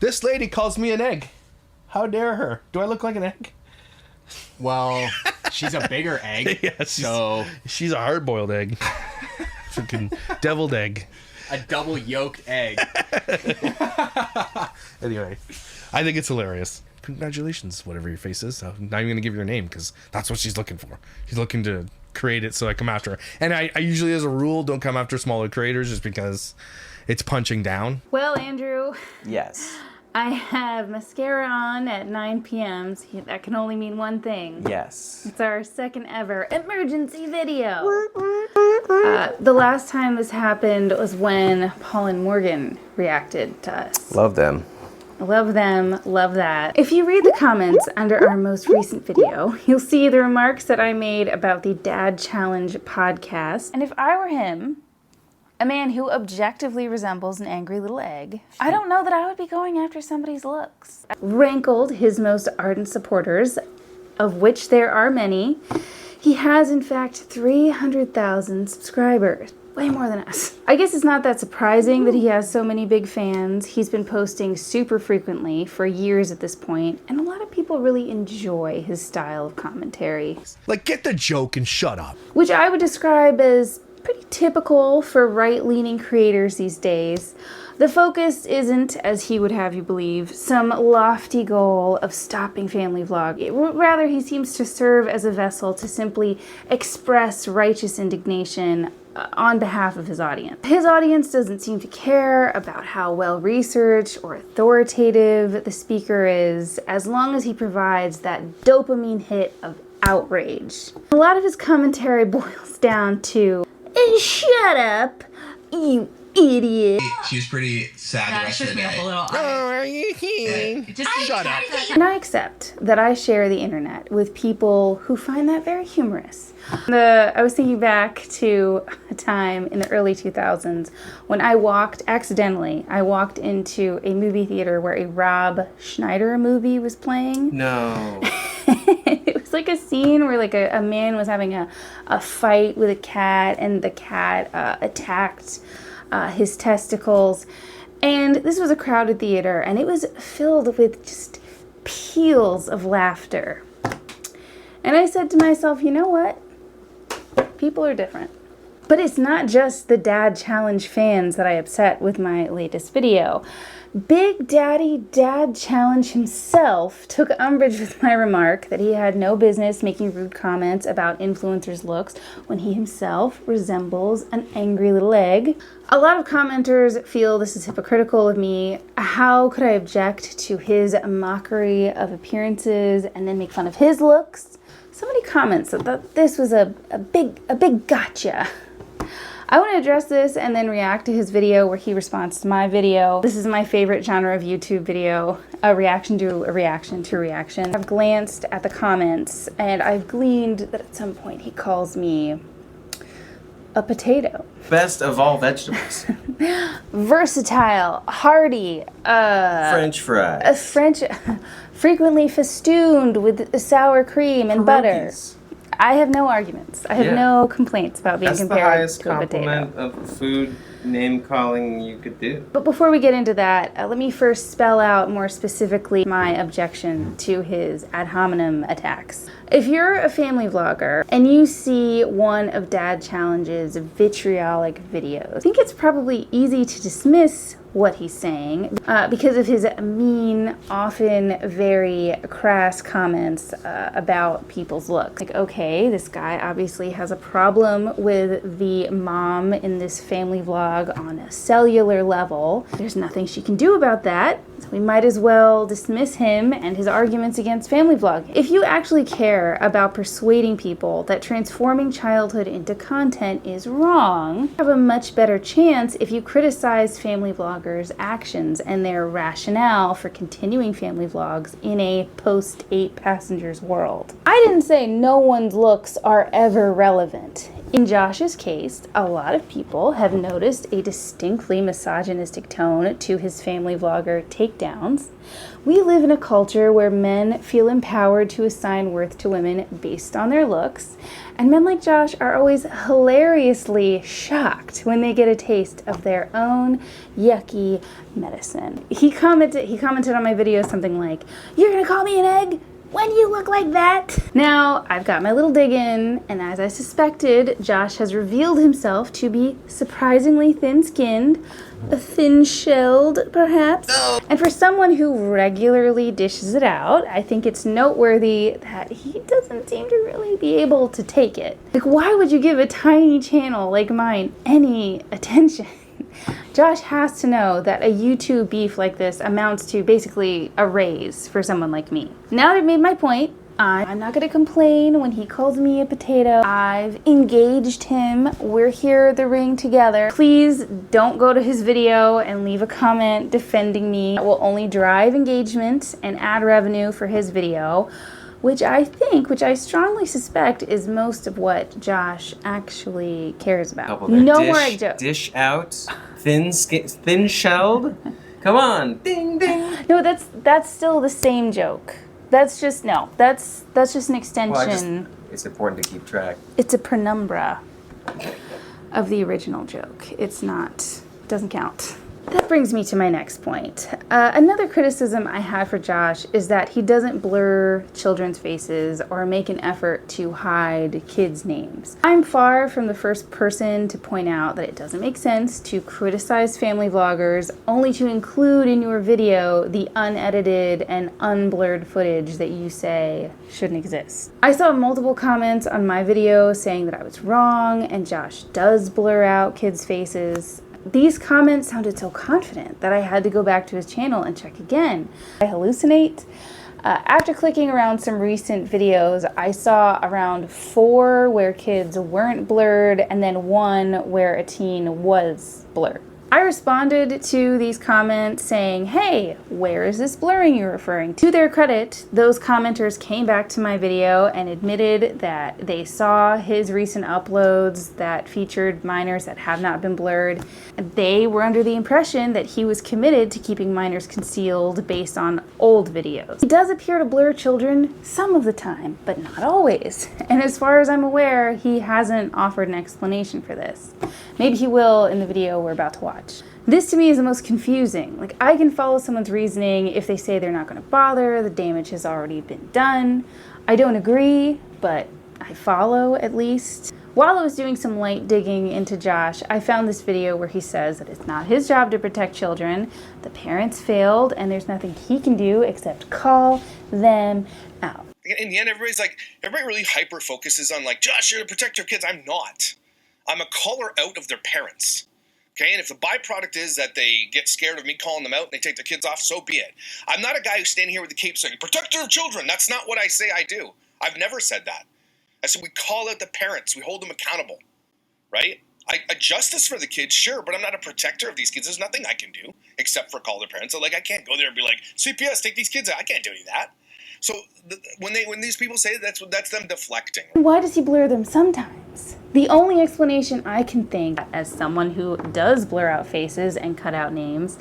This lady calls me an egg. How dare her? Do I look like an egg? Well, she's a bigger egg. Yeah, she's a hard-boiled egg. Freaking deviled egg. A double yolked egg. Anyway, I think it's hilarious. Congratulations, whatever your face is. I'm not even going to give you her name because that's what she's looking for. She's looking to create it so I come after her. And I usually, as a rule, don't come after smaller creators just because it's punching down. Well, Andrew. Yes. I have mascara on at 9 p.m. So that can only mean one thing. Yes. It's our second ever emergency video. The last time this happened was when Paul and Morgan reacted to us. Love them. Love them, love that. If you read the comments under our most recent video, you'll see the remarks that I made about the Dad Challenge podcast. And if I were him, a man who objectively resembles an angry little egg, I don't know that I would be going after somebody's looks. Rankled his most ardent supporters, of which there are many. He has, in fact, 300,000 subscribers. Way more than us. I guess it's not that surprising that he has so many big fans. He's been posting super frequently for years at this point, and a lot of people really enjoy his style of commentary. Like, get the joke and shut up. Which I would describe as pretty typical for right-leaning creators these days. The focus isn't, as he would have you believe, some lofty goal of stopping family vlog. Rather, he seems to serve as a vessel to simply express righteous indignation on behalf of his audience. His audience doesn't seem to care about how well-researched or authoritative the speaker is, as long as he provides that dopamine hit of outrage. A lot of his commentary boils down to, shut up, you idiot. She was pretty sad the rest of the day. Are you kidding? Shut up. And I accept that I share the internet with people who find that very humorous. I was thinking back to a time in the early 2000s when I walked into a movie theater where a Rob Schneider movie was playing. No. It was like a scene where like a man was having a fight with a cat, and the cat attacked his testicles. And this was a crowded theater, and it was filled with just peals of laughter. And I said to myself, you know what? People are different. But it's not just the Dad Challenge fans that I upset with my latest video. Big Daddy Dad Challenge himself took umbrage with my remark that he had no business making rude comments about influencers' looks when he himself resembles an angry little egg. A lot of commenters feel this is hypocritical of me. How could I object to his mockery of appearances and then make fun of his looks? Somebody comments that this was a big gotcha. I want to address this and then react to his video where he responds to my video. This is my favorite genre of YouTube video, a reaction to a reaction to a reaction. I've glanced at the comments and I've gleaned that at some point he calls me a potato. Best of all vegetables. Versatile, hearty, French fries. frequently festooned with sour cream and butter. Pierogies. I have no arguments. I have no complaints about being That's compared the highest to a potato. compliment of food name calling you could do. But before we get into that, let me first spell out more specifically my objection to his ad hominem attacks. If you're a family vlogger and you see one of Dad Challenge's vitriolic videos, I think it's probably easy to dismiss what he's saying because of his mean, often very crass comments about people's looks. Like, okay, this guy obviously has a problem with the mom in this family vlog on a cellular level. There's nothing she can do about that, so we might as well dismiss him and his arguments against family vlogging. If you actually care about persuading people that transforming childhood into content is wrong, you have a much better chance if you criticize family vloggers' actions and their rationale for continuing family vlogs in a post-8 passengers world. I didn't say no one's looks are ever relevant. In Josh's case, a lot of people have noticed a distinctly misogynistic tone to his family vlogger takedowns. We live in a culture where men feel empowered to assign worth to women based on their looks, and men like Josh are always hilariously shocked when they get a taste of their own yucky medicine. He commented on my video something like, "You're gonna call me an egg? When you look like that?" Now, I've got my little dig in, and as I suspected, Josh has revealed himself to be surprisingly thin-skinned, thin-shelled, perhaps. And for someone who regularly dishes it out, I think it's noteworthy that he doesn't seem to really be able to take it. Like, why would you give a tiny channel like mine any attention? Josh has to know that a YouTube beef like this amounts to basically a raise for someone like me. Now that I've made my point, I'm not going to complain when he calls me a potato. I've engaged him. We're here at the ring together. Please don't go to his video and leave a comment defending me. That will only drive engagement and add revenue for his video, which I strongly suspect is most of what Josh actually cares about. No more egg jokes. Dish out, thin-shelled. Come on, ding ding. No, that's still the same joke. That's just an extension. It's important to keep track. It's a penumbra of the original joke. Doesn't count. That brings me to my next point. Another criticism I have for Josh is that he doesn't blur children's faces or make an effort to hide kids' names. I'm far from the first person to point out that it doesn't make sense to criticize family vloggers only to include in your video the unedited and unblurred footage that you say shouldn't exist. I saw multiple comments on my video saying that I was wrong and Josh does blur out kids' faces. These comments sounded so confident that I had to go back to his channel and check again. I hallucinate. After clicking around some recent videos, I saw around 4 where kids weren't blurred and then 1 where a teen was blurred. I responded to these comments saying, "Hey, where is this blurring you're referring to?" To their credit, those commenters came back to my video and admitted that they saw his recent uploads that featured minors that have not been blurred. They were under the impression that he was committed to keeping minors concealed based on old videos. He does appear to blur children some of the time, but not always. And as far as I'm aware, he hasn't offered an explanation for this. Maybe he will in the video we're about to watch. This to me is the most confusing. Like, I can follow someone's reasoning if they say they're not going to bother, the damage has already been done. I don't agree, but I follow at least. While I was doing some light digging into Josh, I found this video where he says that it's not his job to protect children, the parents failed, and there's nothing he can do except call them out. In the end, everybody really hyper focuses on like, Josh, you're to protect your kids. I'm not. I'm a caller out of their parents. Okay, and if the byproduct is that they get scared of me calling them out and they take their kids off, so be it. I'm not a guy who's standing here with a cape saying, protect your children. That's not what I say I do. I've never said that. I said we call out the parents. We hold them accountable, right? A justice for the kids, sure, but I'm not a protector of these kids. There's nothing I can do except for call their parents. So, like, I can't go there and be like, CPS, take these kids out. I can't do any of that. So when these people say that's them deflecting. Why does he blur them sometimes? The only explanation I can think, as someone who does blur out faces and cut out names,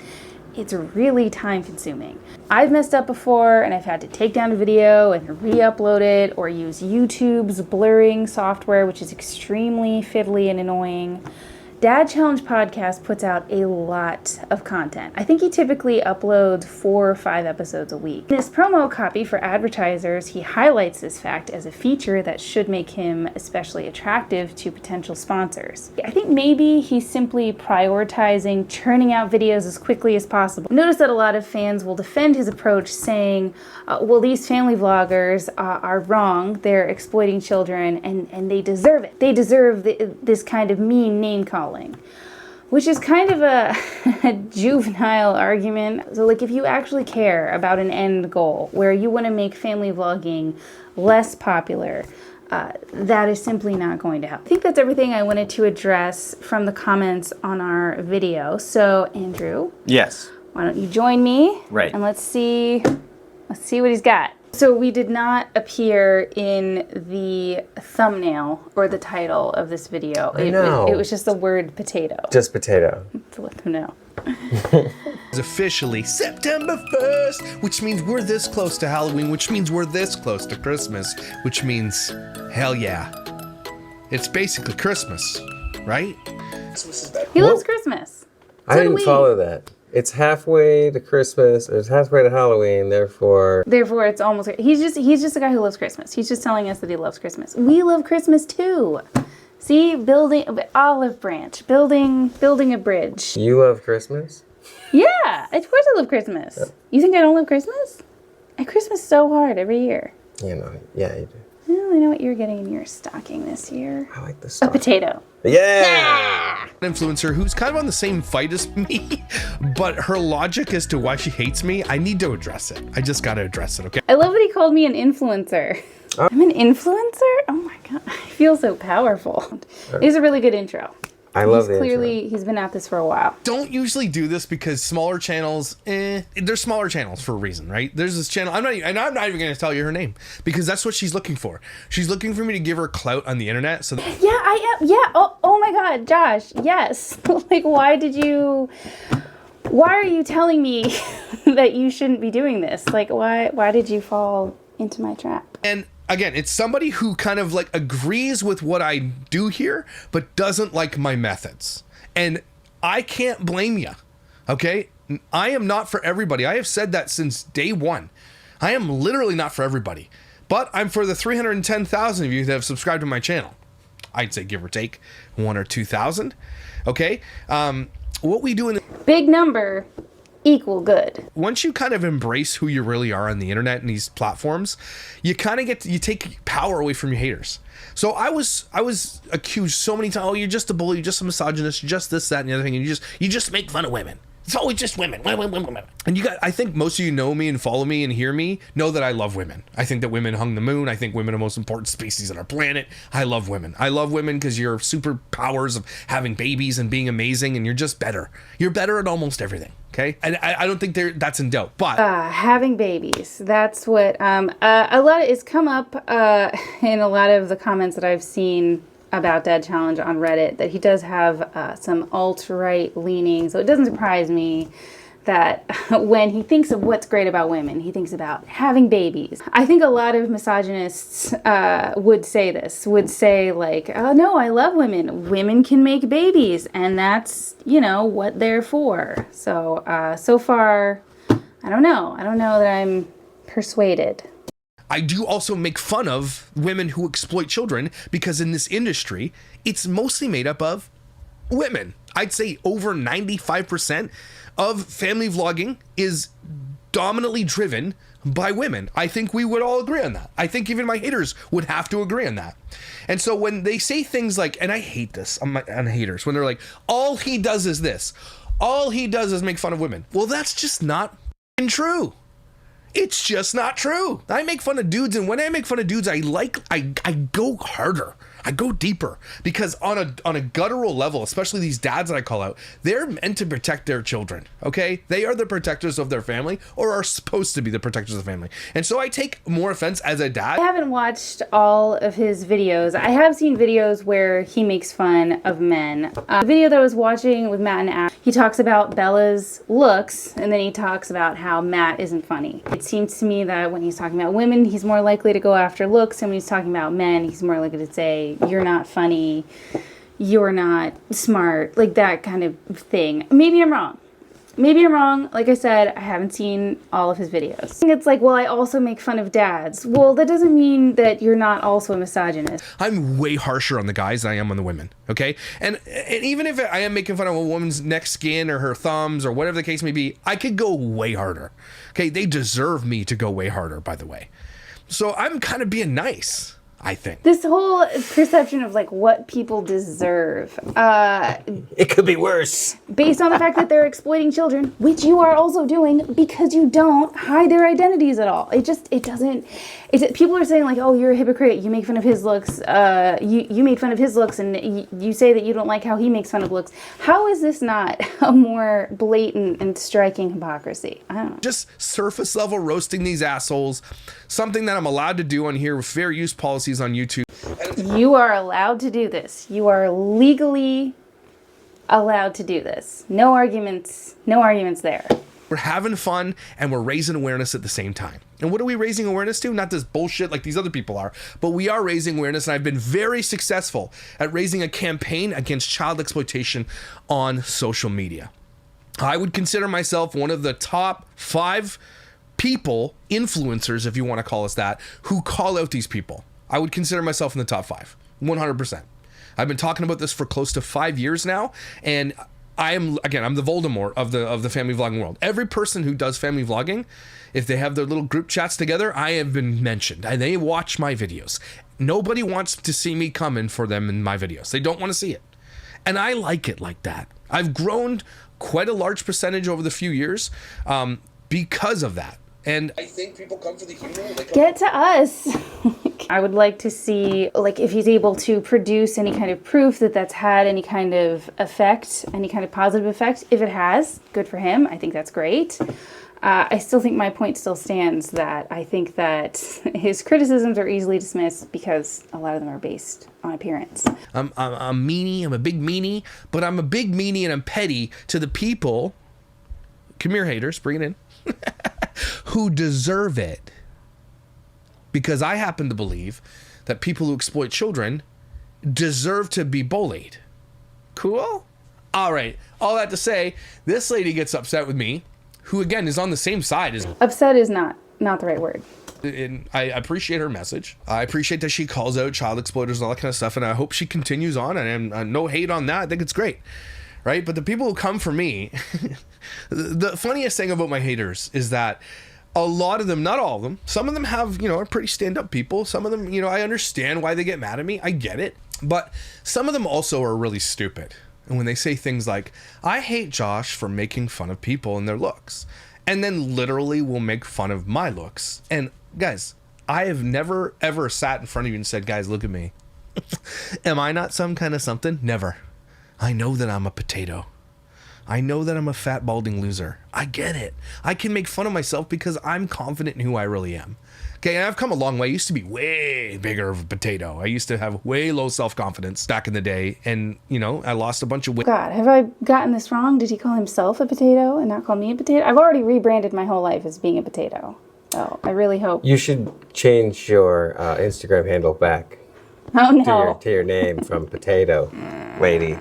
it's really time consuming. I've messed up before and I've had to take down a video and re-upload it or use YouTube's blurring software, which is extremely fiddly and annoying. Dad Challenge Podcast puts out a lot of content. I think he typically uploads 4 or 5 episodes a week. In his promo copy for advertisers, he highlights this fact as a feature that should make him especially attractive to potential sponsors. I think maybe he's simply prioritizing churning out videos as quickly as possible. Notice that a lot of fans will defend his approach saying, well, these family vloggers are wrong. They're exploiting children and they deserve it. They deserve this kind of mean name calling. Which is kind of a juvenile argument. So, like, if you actually care about an end goal where you want to make family vlogging less popular, that is simply not going to help. I think that's everything I wanted to address from the comments on our video. So, Andrew. Yes. Why don't you join me? Right. And let's see what he's got. So we did not appear in the thumbnail or the title of this video. It was just the word potato. Just potato. To let them know. It's officially September 1st, which means we're this close to Halloween, which means we're this close to Christmas, which means, hell yeah. It's basically Christmas, right? He loves Christmas. I So do didn't we. follow that. It's halfway to Christmas. It's halfway to Halloween. Therefore, It's almost. He's just a guy who loves Christmas. He's just telling us that he loves Christmas. We love Christmas too. See, building olive branch, building a bridge. you love Christmas? Yeah, of course I love Christmas. You think I don't love Christmas? I Christmas so hard every year. You know, yeah, you do. Well, I know what you're getting in your stocking this year. I like the A stuff. potato. Yeah! An influencer who's kind of on the same fight as me, but her logic as to why she hates me, I need to address it. I just gotta address it, okay? I love that he called me an influencer. I'm an influencer? Oh my god, I feel so powerful. It's a really good intro. I love the He's been at this for a while. Don't usually do this because smaller channels, they're smaller channels for a reason, right? There's this channel, I'm not even going to tell you her name because that's what she's looking for. She's looking for me to give her clout on the internet. So Yeah, I am. Yeah. Oh my god, Josh. Yes. Like, why are you telling me that you shouldn't be doing this? Like, why did you fall into my trap? and again, it's somebody who kind of like agrees with what I do here, but doesn't like my methods. And I can't blame you. Okay? I am not for everybody. I have said that since day one. I am literally not for everybody. But I'm for the 310,000 of you that have subscribed to my channel. I'd say give or take 1,000 or 2,000. Okay? What we do in the Big number equal good. once you kind of embrace who you really are on the internet and these platforms, you kind of you take power away from your haters. So I was accused so many times, oh, you're just a bully, you're just a misogynist, you're just this, that, and the other thing, and you just make fun of women. It's always just women. And I think most of you know me and follow me and hear me, know that I love women. I think that women hung the moon. I think women are the most important species on our planet. I love women. I love women because you're superpowers of having babies and being amazing, and you're just better. You're better at almost everything. Okay? And I don't think that's in doubt. But Having babies. That's what a lot it's come up in a lot of the comments that I've seen about Dad Challenge on Reddit, that he does have some alt-right leaning. So it doesn't surprise me that when he thinks of what's great about women, he thinks about having babies. I think a lot of misogynists would say like, oh no, I love women. Women can make babies, and that's, what they're for. So, so far, I don't know that I'm persuaded. I do also make fun of women who exploit children because in this industry, it's mostly made up of women. I'd say over 95% of family vlogging is dominantly driven by women. I think we would all agree on that. I think even my haters would have to agree on that. And so when they say things like, and I hate this on haters, when they're like, all he does is this, all he does is make fun of women. Well, that's just not true. It's just not true. I make fun of dudes, and when I make fun of dudes, I go harder. I go deeper because on a guttural level, especially these dads that I call out, they're meant to protect their children. Okay, they are the protectors of their family, or are supposed to be the protectors of the family. And so I take more offense as a dad. I haven't watched all of his videos. I have seen videos where he makes fun of men. The video that I was watching with Matt and Ash, he talks about Bella's looks, and then he talks about how Matt isn't funny. It seems to me that when he's talking about women, he's more likely to go after looks, and when he's talking about men, he's more likely to say, you're not funny, you're not smart, like that kind of thing. Maybe I'm wrong. Like I said, I haven't seen all of his videos. It's like, well, I also make fun of dads. Well, that doesn't mean that you're not also a misogynist. I'm way harsher on the guys than I am on the women, okay? And even if I am making fun of a woman's neck skin or her thumbs or whatever the case may be, I could go way harder, okay? They deserve me to go way harder, by the way. So I'm kind of being nice. I think. This whole perception of like what people deserve, It could be worse. based on the fact that they're exploiting children, which you are also doing because you don't hide their identities at all. People are saying like, oh, you're a hypocrite. You make fun of his looks. You made fun of his looks, and you say that you don't like how he makes fun of looks. How is this not a more blatant and striking hypocrisy? I don't know. Just surface level roasting these assholes. Something that I'm allowed to do on here with fair use policies on YouTube. You are allowed to do this. You are legally allowed to do this. No arguments there. We're having fun and we're raising awareness at the same time. And what are we raising awareness to? Not this bullshit like these other people are, but we are raising awareness, and I've been very successful at raising a campaign against child exploitation on social media. I would consider myself one of the top 5 people, influencers, if you want to call us that, who call out these people. I would consider myself in the top 5, 100%. I've been talking about this for close to 5 years now, and I'm the Voldemort of the family vlogging world. Every person who does family vlogging, if they have their little group chats together, I have been mentioned, and they watch my videos. Nobody wants to see me coming for them in my videos. They don't want to see it. And I like it like that. I've grown quite a large percentage over the few years because of that. And I think people come for the humor. Get to us. I would like to see, like, if he's able to produce any kind of proof that that's had any kind of effect, any kind of positive effect. If it has, good for him. I think that's great. I still think my point still stands that I think that his criticisms are easily dismissed because a lot of them are based on appearance. I'm meanie. I'm a big meanie, but I'm a big meanie and I'm petty to the people. Come here, haters. Bring it in. Who deserve it. Because I happen to believe that people who exploit children deserve to be bullied. Cool? All right. All that to say, this lady gets upset with me, who again is on the same side as... Upset is not the right word. And I appreciate her message. I appreciate that she calls out child exploiters and all that kind of stuff, and I hope she continues on, and no hate on that. I think it's great. Right? But the people who come for me, the funniest thing about my haters is that a lot of them, not all of them, some of them have, are pretty stand-up people. Some of them, I understand why they get mad at me. I get it. But some of them also are really stupid. And when they say things like, I hate Josh for making fun of people and their looks, and then literally will make fun of my looks. And guys, I have never, ever sat in front of you and said, guys, look at me. Am I not some kind of something? Never. I know that I'm a potato. I know that I'm a fat, balding loser. I get it. I can make fun of myself because I'm confident in who I really am. Okay, and I've come a long way. I used to be way bigger of a potato. I used to have way low self-confidence back in the day. And, I lost a bunch of weight. God, have I gotten this wrong? Did he call himself a potato and not call me a potato? I've already rebranded my whole life as being a potato. Oh, I really hope. You should change your Instagram handle back Oh, no. to your name from potato lady.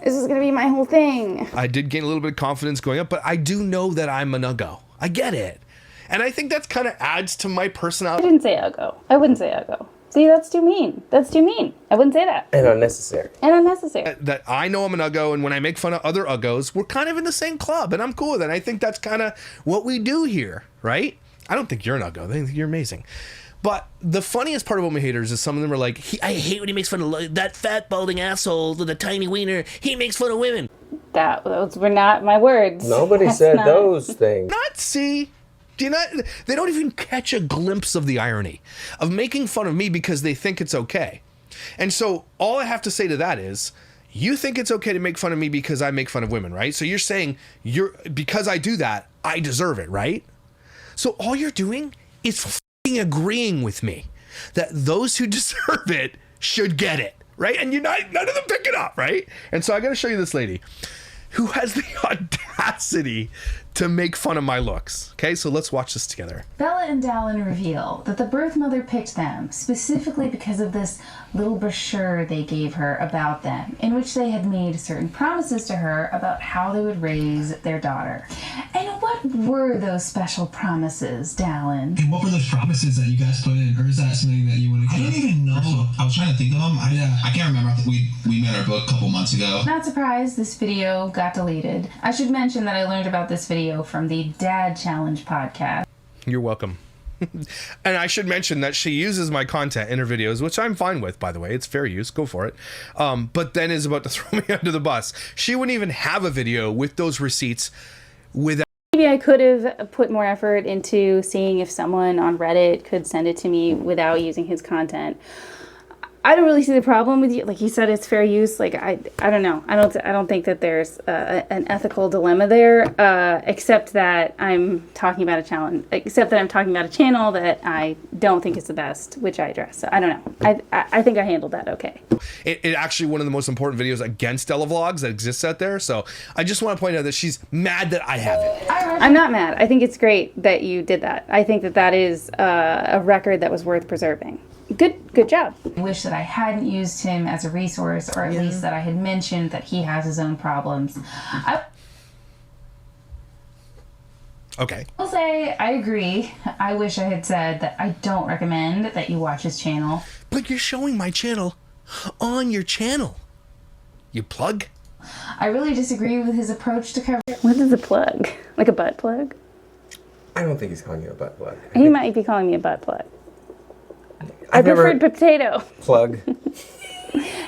This is going to be my whole thing. I did gain a little bit of confidence going up, but I do know that I'm an uggo. I get it. And I think that's kind of adds to my personality. I didn't say uggo. I wouldn't say uggo. See, that's too mean. That's too mean. I wouldn't say that. And unnecessary. And unnecessary. That I know I'm an uggo, and when I make fun of other uggos, we're kind of in the same club, and I'm cool with it. I think that's kind of what we do here, right? I don't think you're an uggo. I think you're amazing. But the funniest part about my haters is some of them are like, I hate when he makes fun of that fat, balding asshole with a tiny wiener. He makes fun of women. Those were not my words. Nobody said those things. Not see. Do you not? They don't even catch a glimpse of the irony of making fun of me because they think it's okay. And so all I have to say to that is, you think it's okay to make fun of me because I make fun of women, right? So you're saying because I do that, I deserve it, right? So all you're doing is agreeing with me that those who deserve it should get it, right? And none of them pick it up, right? And so I got to show you this lady who has the audacity to make fun of my looks. Okay, so let's watch this together. Bella and Dallin reveal that the birth mother picked them specifically because of this little brochure they gave her about them, in which they had made certain promises to her about how they would raise their daughter. And what were those special promises, Dallin? And what were those promises that you guys put in? Or is that something that you want to... I don't even know. I was trying to think of them. I can't remember. I think we met our book a couple months ago. Not surprised this video got deleted. I should mention that I learned about this video from the Dad Challenge podcast. You're welcome. And I should mention that she uses my content in her videos, which I'm fine with, by the way. It's fair use. Go for it. But then is about to throw me under the bus. She wouldn't even have a video with those receipts without. Maybe I could have put more effort into seeing if someone on Reddit could send it to me without using his content. I don't really see the problem with you. Like you said, it's fair use. Like I don't know. I don't think that there's an ethical dilemma there. Except that I'm talking about a challenge. Except that I'm talking about a channel that I don't think is the best, which I address. So I don't know. I think I handled that okay. It actually one of the most important videos against televlogs that exists out there. So I just want to point out that she's mad that I have it. I'm not mad. I think it's great that you did that. I think that is a record that was worth preserving. Good job. I wish that I hadn't used him as a resource, or at least that I had mentioned that he has his own problems. I Okay. will say I agree. I wish I had said that I don't recommend that you watch his channel. But you're showing my channel on your channel. You plug? I really disagree with his approach to cover. What is a plug? Like a butt plug? I don't think he's calling you a butt plug. He might be calling me a butt plug. I I've never preferred potato. plug.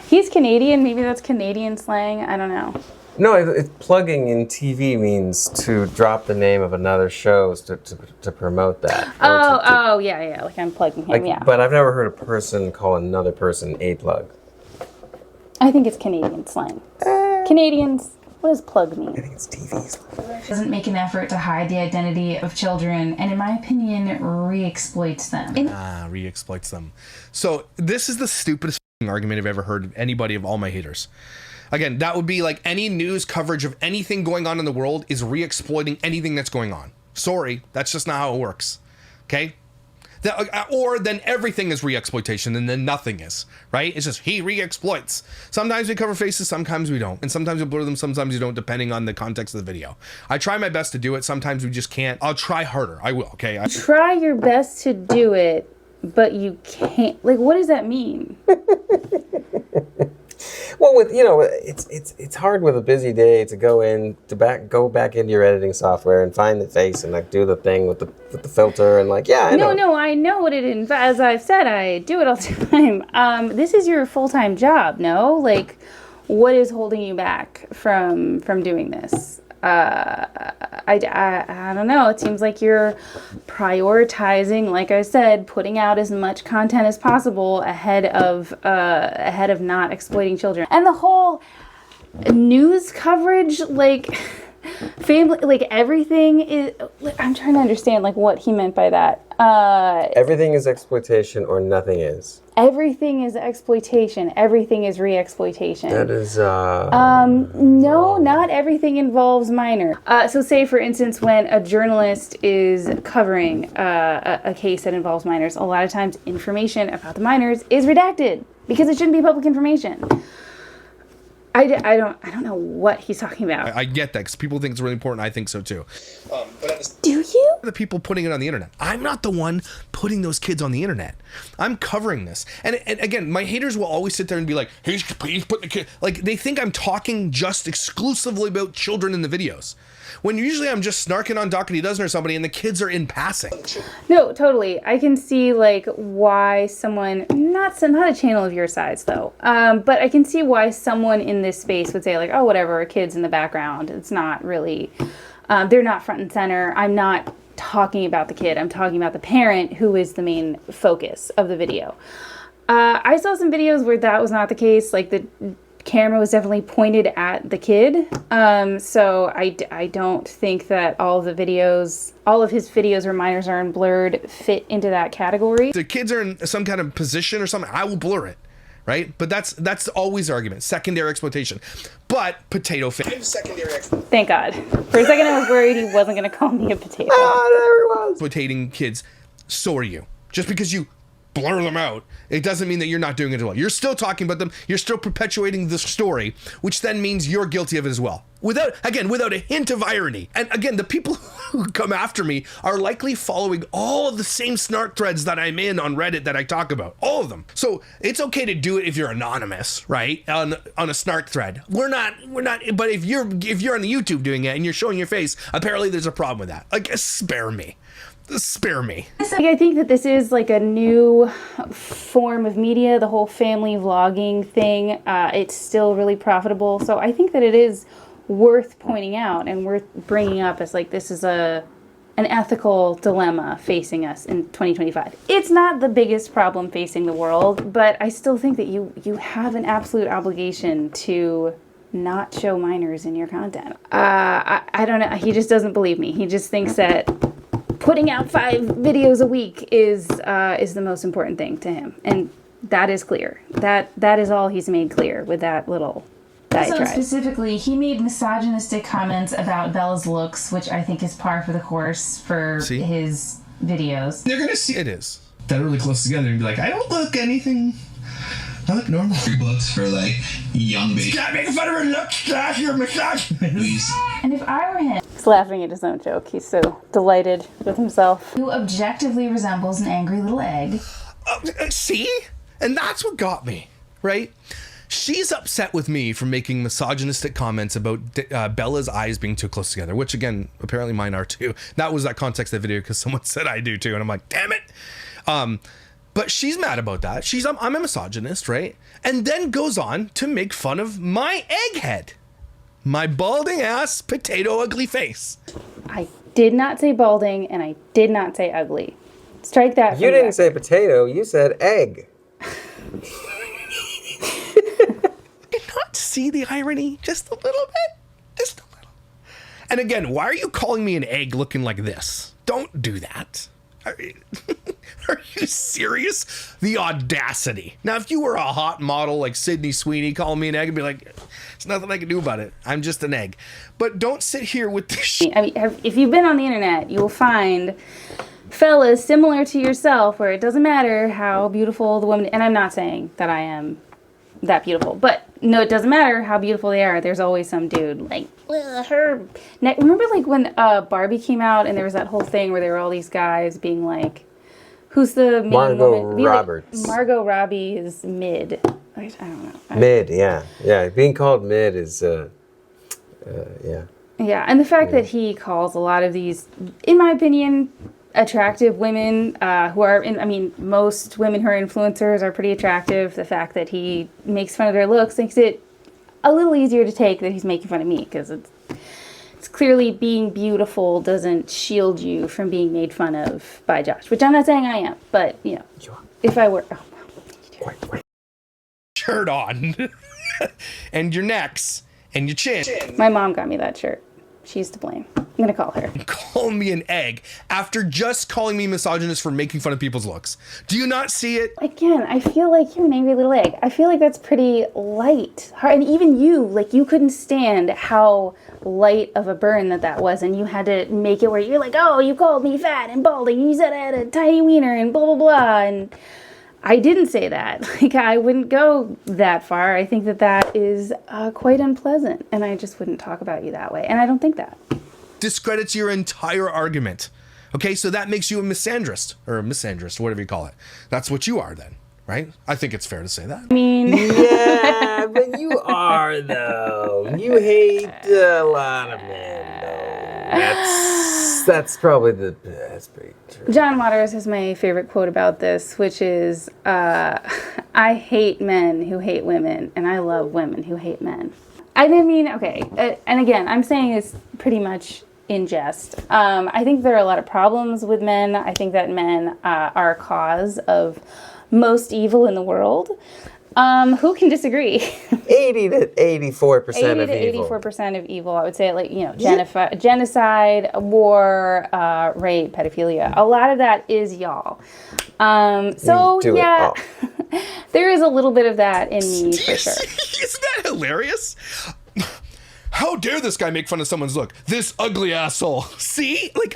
He's Canadian. Maybe that's Canadian slang. I don't know. No, it's plugging in TV means to drop the name of another show to promote that. Or Yeah. Like I'm plugging him. like, Yeah. But I've never heard a person call another person a plug. I think it's Canadian slang. Canadians. What does plug I mean? think it's TV's. Doesn't make an effort to hide the identity of children, and in my opinion, re-exploits them. Re-exploits them. So this is the stupidest argument I've ever heard of anybody of all my haters. Again, that would be like any news coverage of anything going on in the world is re-exploiting anything that's going on. Sorry, that's just not how it works. Okay? Or then everything is re-exploitation and then nothing is, right? It's just he re-exploits. Sometimes we cover faces, sometimes we don't. And sometimes we blur them, sometimes we don't, depending on the context of the video. I try my best to do it. Sometimes we just can't. I'll try harder. I will, okay? Try your best to do it, but you can't. Like, what does that mean? Well, with it's hard with a busy day to go back into your editing software and find the face and like do the thing with the filter and like I know. No, I know what it is. As I've said, I do it all the time. This is your full-time job, no? Like, what is holding you back from doing this? I don't know. It seems like you're prioritizing, like I said, putting out as much content as possible ahead of not exploiting children. And the whole news coverage, like family, like everything is. I'm trying to understand like what he meant by that. Everything is exploitation or nothing is. Everything is exploitation. Everything is re-exploitation. That is No, not everything involves minor. So say, for instance, when a journalist is covering a case that involves minors, a lot of times information about the minors is redacted because it shouldn't be public information. I don't know what he's talking about. I get that because people think it's really important. I think so too. Do you? The people putting it on the internet. I'm not the one putting those kids on the internet. I'm covering this. And again, my haters will always sit there and be like, he's putting the kid. Like, they think I'm talking just exclusively about children in the videos. When usually I'm just snarking on Doherty Dozen or somebody and the kids are in passing. No, totally. I can see like why someone, not a channel of your size though, but I can see why someone in this space would say like, oh, whatever, a kid's in the background. It's not really, they're not front and center. I'm not talking about the kid. I'm talking about the parent who is the main focus of the video. I saw some videos where that was not the case. Like the camera was definitely pointed at the kid. So I don't think that all of his videos where minors are blurred fit into that category. If the kids are in some kind of position or something, I will blur it, right? But that's always the argument. Secondary exploitation. But potato face. Secondary exploitation. Thank God. For a second I was worried he wasn't going to call me a potato. Exploitating kids, so are you. Just because you blur them out, it doesn't mean that you're not doing it as well. You're still talking about them. You're still perpetuating the story, which then means you're guilty of it as well. Without a hint of irony. And again, the people who come after me are likely following all of the same snark threads that I'm in on Reddit that I talk about. All of them. So it's okay to do it if you're anonymous, right? On a snark thread. We're not, but if you're on the YouTube doing it and you're showing your face, apparently there's a problem with that. Like, spare me. spare me. I think that this is like a new form of media, the whole family vlogging thing. It's still really profitable. So I think that it is worth pointing out and worth bringing up as like this is an ethical dilemma facing us in 2025. It's not the biggest problem facing the world, but I still think that you have an absolute obligation to not show minors in your content. I don't know. He just doesn't believe me. He just thinks that putting out 5 videos a week is the most important thing to him, and that is clear. That is all he's made clear with that little diatribe. So specifically, he made misogynistic comments about Bella's looks, which I think is par for the course for his videos. They're gonna see It is. that are really close together and be like, I don't look anything. I look normal. 3 books for like young babies. Stop making fun of her looks, Josh. You're misogynist. And if I were him, He's laughing at his own joke. He's so delighted with himself. who objectively resembles an angry little egg, See? And that's what got me, right? She's upset with me for making misogynistic comments about Bella's eyes being too close together, which again, apparently mine are too. That was that context of the video because someone said I do too, and I'm like, damn it. But she's mad about that. I'm a misogynist, right? And then goes on to make fun of my egghead. My balding ass, potato ugly face. I did not say balding, and I did not say ugly. Strike that. You didn't say potato, you said egg. Not see the irony just a little bit? Just a little. And again, why are you calling me an egg looking like this? Don't do that. Are you serious? The audacity. Now, if you were a hot model like Sydney Sweeney calling me an egg, I'd be like, there's nothing I can do about it. I'm just an egg. But don't sit here with this shit. I mean, if you've been on the internet, you will find fellas similar to yourself where it doesn't matter how beautiful the woman, and I'm not saying that I am that beautiful, but no, it doesn't matter how beautiful they are. There's always some dude like her neck. Remember like when Barbie came out and there was that whole thing where there were all these guys being like, who's the main Margot woman? Roberts. Like, Margot Robbie is mid. I don't know. Mid, yeah. Being called mid is, yeah. Yeah, and the fact that he calls a lot of these, in my opinion, attractive women who are, I mean, most women who are influencers are pretty attractive. The fact that he makes fun of their looks makes it a little easier to take that he's making fun of me, because it's clearly being beautiful doesn't shield you from being made fun of by Josh, which I'm not saying I am, but, you know, if I were... Shirt on. And your necks and your chin. My mom got me that shirt. She's to blame. I'm going to call her. Call me an egg after just calling me misogynist for making fun of people's looks. Do you not see it? Again, I feel like you're an angry little egg. I feel like that's pretty light. And even you, like, you couldn't stand how light of a burn that was, and you had to make it where you're like, oh, you called me fat and balding, you said I had a tiny wiener and blah, blah, blah, and I didn't say that. Like, I wouldn't go that far. I think that is quite unpleasant, and I just wouldn't talk about you that way, and I don't think that. Discredits your entire argument. Okay, so that makes you a misandrist, or a misandrist, whatever you call it. That's what you are then, right? I think it's fair to say that. I mean... Yeah, but you are, though. You hate a lot of men, though. That's probably that's pretty true. John Waters has my favorite quote about this, which is, I hate men who hate women, and I love women who hate men. I mean, okay, and again, I'm saying this pretty much in jest. I think there are a lot of problems with men. I think that men are a cause of most evil in the world. Who can disagree? 80 to 84% of 80 to evil. 84% of evil. I would say, like, you know, genocide, war, rape, pedophilia. A lot of that is y'all. So yeah, there is a little bit of that in me for sure. Isn't that hilarious? How dare this guy make fun of someone's look? This ugly asshole. See? Like,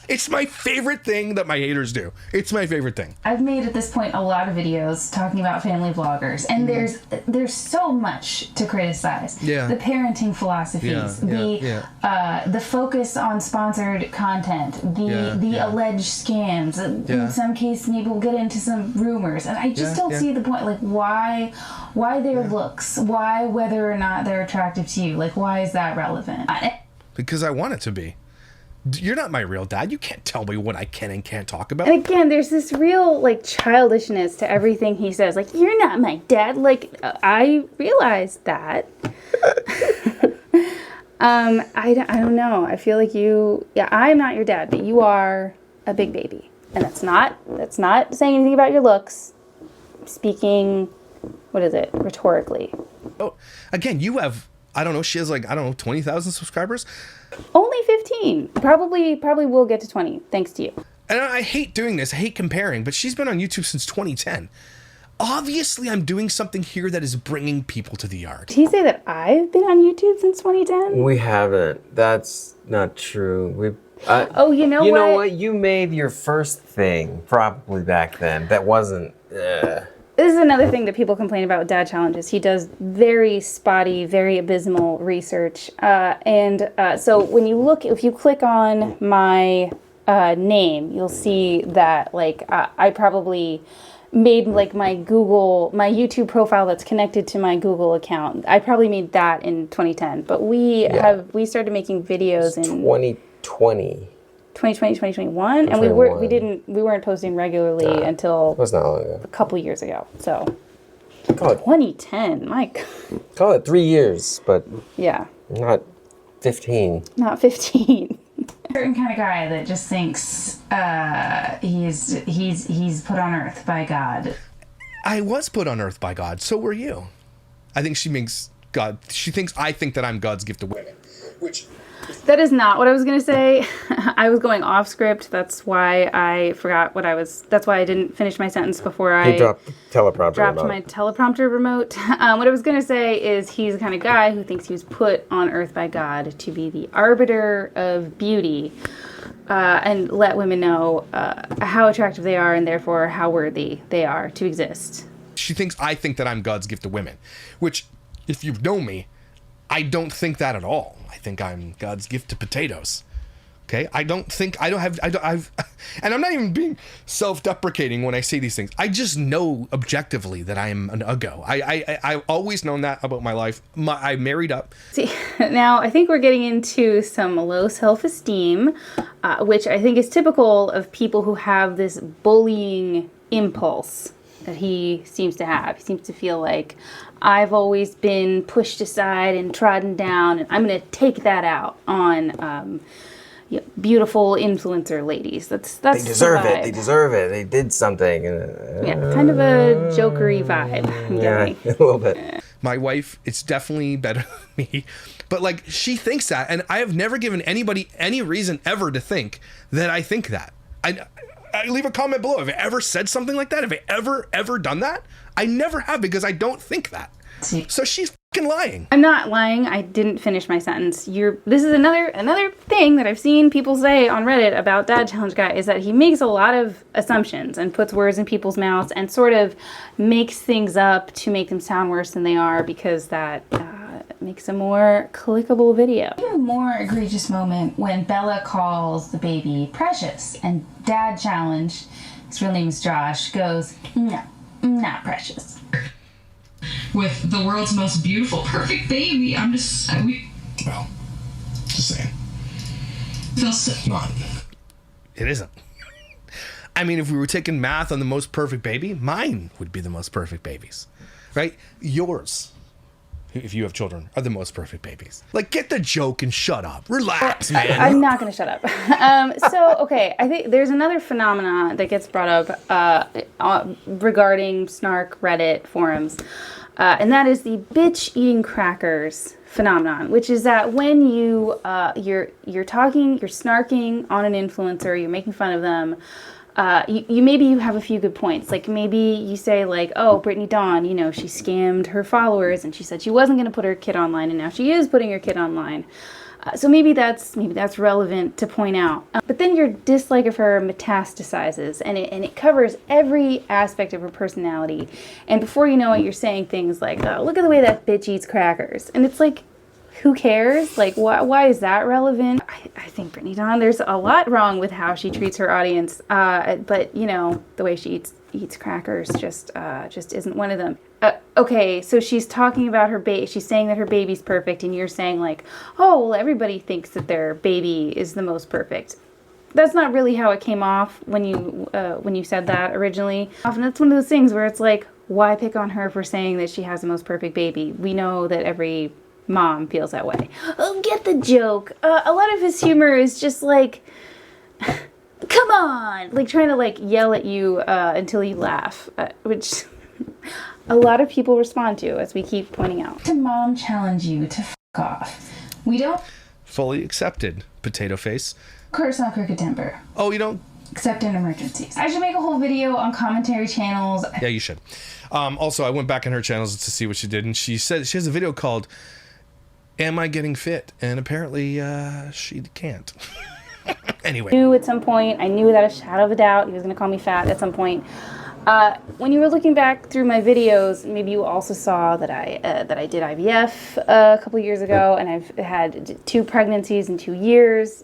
it's my favorite thing that my haters do. It's my favorite thing. I've made at this point a lot of videos talking about family vloggers, and there's so much to criticize. Yeah. The parenting philosophies, the focus on sponsored content, the alleged scams. In some cases, maybe we'll get into some rumors, and I just don't see the point. Like, why their looks? Why whether or not they're attractive to you? Like, why is that relevant? Because I want it to be. You're not my real dad. You can't tell me what I can and can't talk about. And again, there's this real like childishness to everything he says. Like, you're not my dad. Like, I realized that. I don't know. I feel like I'm not your dad, but you are a big baby. And that's not saying anything about your looks. Speaking, what is it, rhetorically. Oh, again, you have, I don't know, she has like, 20,000 subscribers. Only 15. Probably will get to 20, thanks to you. And I hate doing this. I hate comparing, but she's been on YouTube since 2010. Obviously, I'm doing something here that is bringing people to the yard. Did he say that I've been on YouTube since 2010? We haven't. That's not true. You know what? You made your first thing probably back then. That wasn't. This is another thing that people complain about with Dad Challenges. He does very spotty, very abysmal research. So when you look, if you click on my name, you'll see that like I probably made like my YouTube profile that's connected to my Google account. I probably made that in 2010, but we started making videos in 2020. 2020, 2021, and we weren't posting regularly until It was not long ago. a couple years ago. So Call it 2010, my God. 3 years, but Yeah, not 15. not 15. Certain kind of guy that just thinks he's put on earth by God. I was put on earth by God. So were you. I think she thinks I think that I'm God's gift to women. Which... That is not what I was going to say. I was going off script. That's why I forgot that's why I didn't finish my sentence before I dropped the teleprompter dropped remote. my teleprompter remote. What I was going to say is he's the kind of guy who thinks he was put on earth by God to be the arbiter of beauty and let women know how attractive they are and therefore how worthy they are to exist. She thinks I think that I'm God's gift to women, which, if you know me, I don't think that at all. I think I'm God's gift to potatoes. Okay? And I'm not even being self-deprecating when I say these things. I just know objectively that I am an uggo. I've always known that about my life. I married up. See, now I think we're getting into some low self-esteem, which I think is typical of people who have this bullying impulse that he seems to have. He seems to feel like, I've always been pushed aside and trodden down, and I'm going to take that out on beautiful influencer ladies. That's They deserve the it. They vibe. deserve it. They did something. Yeah, kind of a jokery vibe. I'm getting. A little bit. My wife, it's definitely better than me. But like, she thinks that, and I have never given anybody any reason ever to think that I think that. I leave a comment below. Have I ever said something like that? Have I ever done that? I never have, because I don't think that. So she's fucking lying. I'm not lying. I didn't finish my sentence. This is another thing that I've seen people say on Reddit about Dad Challenge Guy is that he makes a lot of assumptions and puts words in people's mouths and sort of makes things up to make them sound worse than they are, because that makes a more clickable video. A more egregious moment when Bella calls the baby Precious, and Dad Challenge, his real name is Josh, goes, no, not Precious. With the world's most beautiful, perfect baby, just saying. Feels Not. It isn't. I mean, if we were taking math on the most perfect baby, mine would be the most perfect babies, right? Yours, if you have children, are the most perfect babies. Like, get the joke and shut up. Relax, man. I'm not going to shut up. Okay, I think there's another phenomenon that gets brought up regarding snark Reddit forums, and that is the bitch eating crackers phenomenon, which is that when you're snarking on an influencer, you're making fun of them. You have a few good points. Like, maybe you say, like, oh, Brittany Dawn, she scammed her followers and she said she wasn't going to put her kid online, and now she is putting her kid online. So maybe that's relevant to point out. But then your dislike of her metastasizes, and it covers every aspect of her personality. And before you know it, you're saying things like, oh, look at the way that bitch eats crackers. And it's like, who cares? Like, why is that relevant? I think Brittany Dawn, there's a lot wrong with how she treats her audience. But, the way she eats crackers just isn't one of them. okay, so she's talking about her baby. She's saying that her baby's perfect, and you're saying like, oh, well, everybody thinks that their baby is the most perfect. That's not really how it came off when you said that originally. Often it's one of those things where it's like, why pick on her for saying that she has the most perfect baby? We know that every mom feels that way. Oh, get the joke. A lot of his humor is just like, come on, like trying to like yell at you until you laugh, which a lot of people respond to, as we keep pointing out. To mom challenge you to f*** off. We don't Fully accepted, potato face. curse on crooked temper, Oh, you don't? except in emergencies. I should make a whole video on commentary channels. Yeah, you should. Also, I went back in her channels to see what she did, and she said she has a video called "Am I Getting Fit?" And apparently, she can't. Anyway. I knew at some point, I knew without a shadow of a doubt he was going to call me fat at some point. When you were looking back through my videos, maybe you also saw that I did IVF a couple years ago, and I've had 2 pregnancies in 2 years.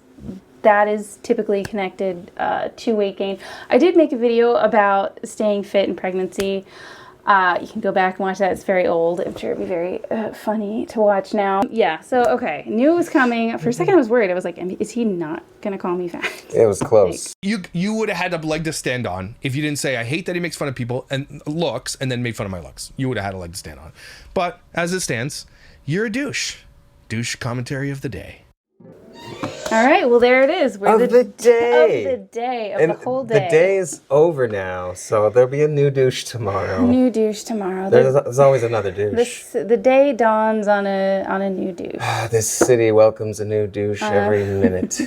That is typically connected to weight gain. I did make a video about staying fit in pregnancy. You can go back and watch that. It's very old. I'm sure it'd be very funny to watch now. Yeah, so, okay. Knew it was coming. For a second, I was worried. I was like, is he not going to call me fat? It was close. You would have had a leg to stand on if you didn't say, I hate that he makes fun of people and looks, and then made fun of my looks. You would have had a leg to stand on. But as it stands, you're a douche. Douche commentary of the day. All right, well, there it is. We're Of the day. Of the day. Of And the whole day. the day is over now, so there'll be a new douche tomorrow. New douche tomorrow. There's always another douche. The day dawns on a new douche. This city welcomes a new douche every minute.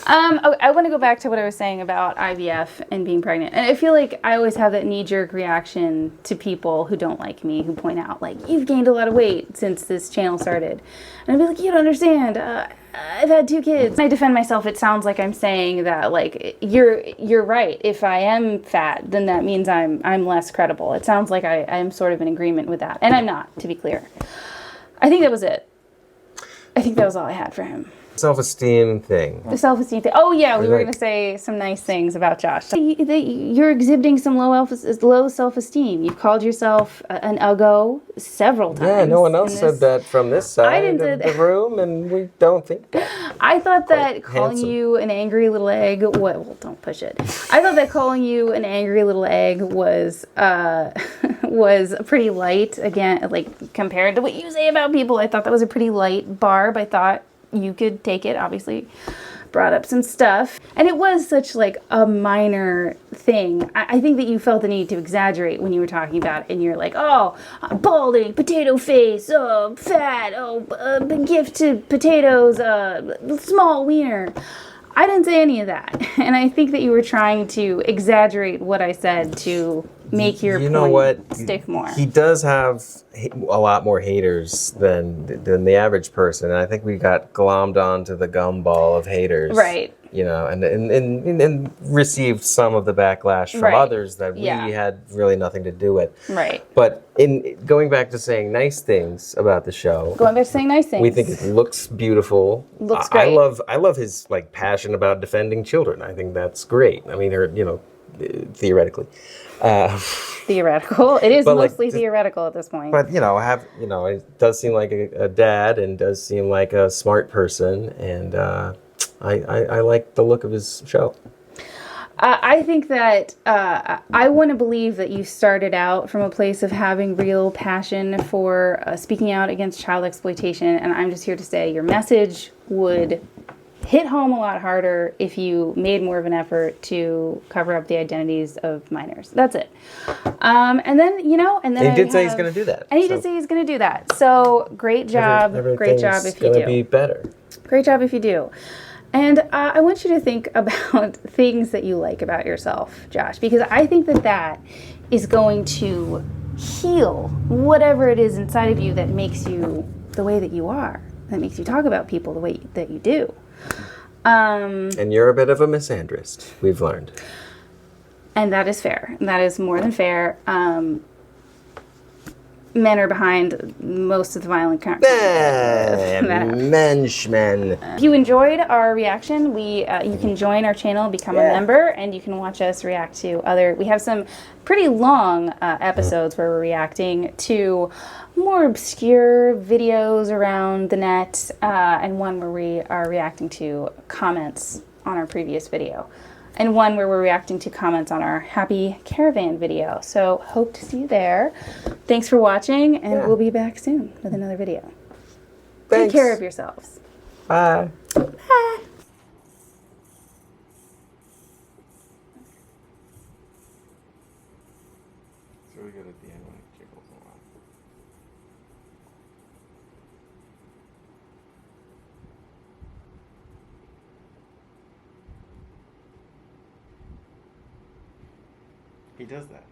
I want to go back to what I was saying about IVF and being pregnant. And I feel like I always have that knee-jerk reaction to people who don't like me, who point out, like, you've gained a lot of weight since this channel started. And I'd be like, you don't understand. I've had 2 kids. When I defend myself, it sounds like I'm saying that, like, you're right. If I am fat, then that means I'm less credible. It sounds like I'm sort of in agreement with that. And I'm not, to be clear. I think that was it. I think that was all I had for him. Self-esteem thing. The self-esteem thing. Oh, yeah, we were going to say some nice things about Josh. You're exhibiting some low self-esteem. You've called yourself an uggo several times. Yeah, no one else said that from this side of the room, and we don't think that. I thought that calling handsome. you an angry little egg, well, don't push it. I thought that calling you an angry little egg was pretty light. Again, like, compared to what you say about people, I thought that was a pretty light barb. I thought you could take it. Obviously brought up some stuff, and it was such like a minor thing. I think that you felt the need to exaggerate when you were talking about it, and you're like, oh, balding, potato face, oh, fat, oh, gift to potatoes, small wiener. I didn't say any of that, and I think that you were trying to exaggerate what I said to make your point stick more. He does have a lot more haters than the average person, and I think we got glommed onto the gumball of haters, right? You know, and received some of the backlash from others that we had really nothing to do with, right? But in going back to saying nice things about the show, we think it looks beautiful. Looks great. I love his like passion about defending children. I think that's great. I mean, theoretically. Theoretical. It is mostly theoretical at this point. But it does seem like a dad, and does seem like a smart person, and I like the look of his show. I think that I want to believe that you started out from a place of having real passion for speaking out against child exploitation, and I'm just here to say your message would hit home a lot harder if you made more of an effort to cover up the identities of minors. That's it. And then he did say he's going to do that. And he did say he's going to do that. So great job. Great job if you do. It's going to be better. Great job if you do. And I want you to think about things that you like about yourself, Josh, because I think that is going to heal whatever it is inside of you that makes you the way that you are, that makes you talk about people the way that you do. And you're a bit of a misandrist, we've learned. And that is fair. That is more than fair. men are behind most of the violent crime. Menchmen. If you enjoyed our reaction, you can join our channel, become a member, and you can watch us react to other. We have some pretty long episodes where we're reacting to more obscure videos around the net, and one where we are reacting to comments on our previous video, and one where we're reacting to comments on our Happy Caravan video. So hope to see you there. Thanks for watching, and we'll be back soon with another video. Thanks. Take care of yourselves. Bye. Bye. So we good at the end when it jiggles around. He does that.